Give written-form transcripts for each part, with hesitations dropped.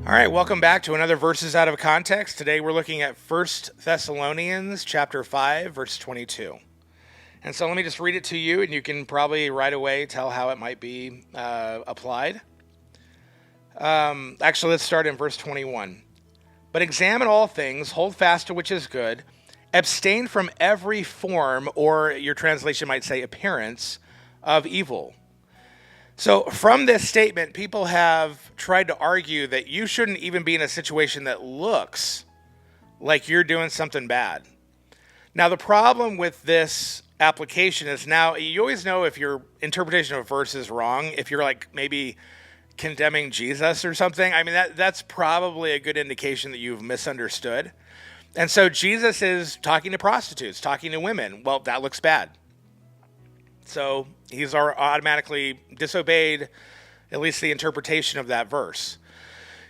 All right, welcome back to another Verses Out of Context. Today we're looking at 1 Thessalonians chapter 5, verse 22. And so let me just read it to you, and you can probably right away tell how it might be applied. Actually, let's start in verse 21. But examine all things, hold fast to which is good, abstain from every form, or your translation might say appearance, of evil. So from this statement, people have tried to argue that you shouldn't even be in a situation that looks like you're doing something bad. Now, the problem with this application is now you always know if your interpretation of a verse is wrong, if you're like maybe condemning Jesus or something. I mean, that's probably a good indication that you've misunderstood. And so Jesus is talking to prostitutes, talking to women. Well, that looks bad. So he's automatically disobeyed at least the interpretation of that verse.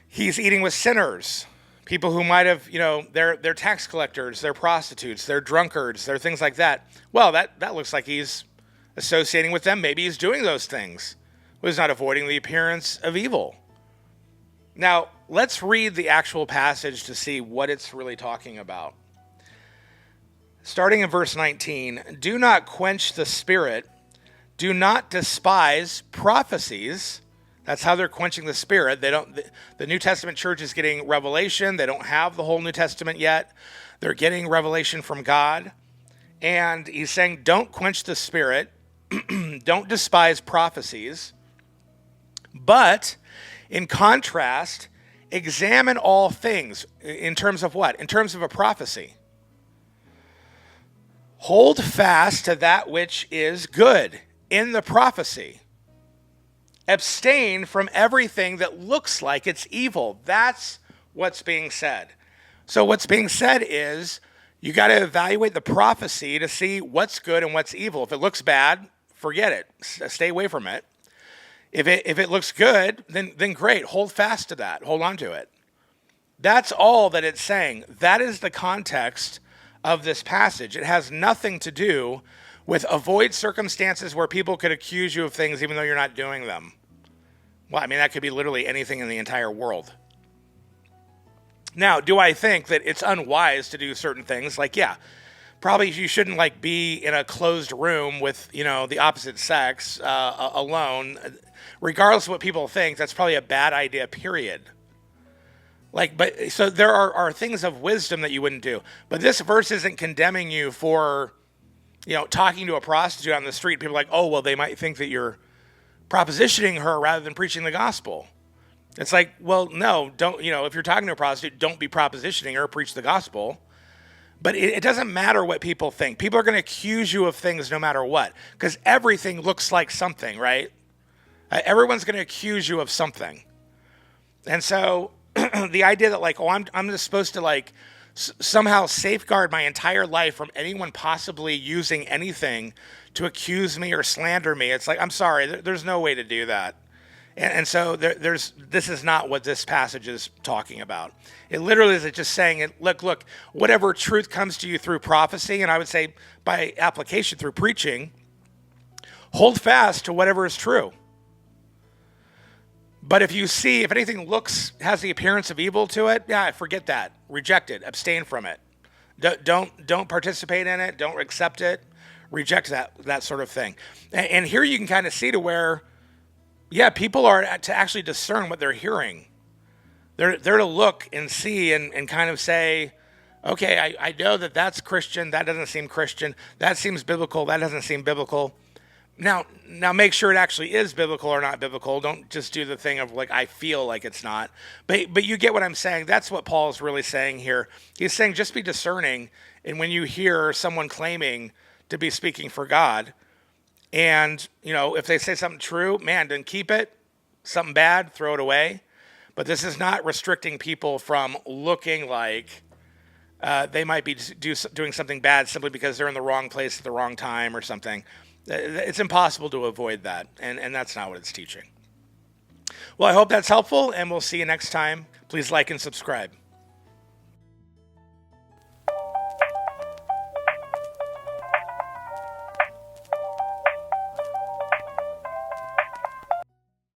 He's eating with sinners, people who might have, they're tax collectors, they're prostitutes, they're drunkards, they're things like that. Well, that looks like he's associating with them. Maybe he's doing those things. Well, he's not avoiding the appearance of evil. Now, let's read the actual passage to see what it's really talking about. Starting in verse 19, do not quench the spirit, do not despise prophecies. That's how they're quenching the spirit. The New Testament church is getting revelation. They don't have the whole New Testament yet. They're getting revelation from God. And he's saying, don't quench the spirit, don't despise prophecies, but in contrast, examine all things. In terms of what? In terms of a prophecy. Hold fast to that which is good in the prophecy. Abstain from everything that looks like it's evil. That's what's being said. So what's being said is you got to evaluate the prophecy to see what's good and what's evil. If it looks bad, forget it. Stay away from it. If it looks good, then great. Hold fast to that. Hold on to it. That's all that it's saying. That is the context of this passage. It has nothing to do with avoid circumstances where people could accuse you of things even though you're not doing them. Well, I mean, that could be literally anything in the entire world. Now, do I think that it's unwise to do certain things? Like, yeah, probably you shouldn't like be in a closed room with, the opposite sex alone. Regardless of what people think, that's probably a bad idea, period. So there are things of wisdom that you wouldn't do. But this verse isn't condemning you for, talking to a prostitute on the street. People are like, oh, well, they might think that you're propositioning her rather than preaching the gospel. It's like, well, no, don't, if you're talking to a prostitute, don't be propositioning her, preach the gospel. But it doesn't matter what people think. People are going to accuse you of things no matter what, because everything looks like something, right? Everyone's going to accuse you of something. And so the idea that I'm just supposed to somehow safeguard my entire life from anyone possibly using anything to accuse me or slander me. It's like, I'm sorry, there's no way to do that. And so this is not what this passage is talking about. It literally is just saying, look, whatever truth comes to you through prophecy, and I would say by application through preaching, hold fast to whatever is true. But if anything has the appearance of evil to it, yeah, forget that. Reject it. Abstain from it. Don't participate in it. Don't accept it. Reject that sort of thing. And here you can kind of see to where, yeah, people are to actually discern what they're hearing. They're to look and see and kind of say, okay, I know that's Christian. That doesn't seem Christian. That seems biblical. That doesn't seem biblical. Now make sure it actually is biblical or not biblical. Don't just do the thing of I feel like it's not. But you get what I'm saying. That's what Paul is really saying here. He's saying just be discerning. And when you hear someone claiming to be speaking for God, and, if they say something true, man, then keep it. Something bad, throw it away. But this is not restricting people from looking like they might be doing something bad simply because they're in the wrong place at the wrong time or something. It's impossible to avoid that, and that's not what it's teaching. Well, I hope that's helpful, and we'll see you next time. Please like and subscribe.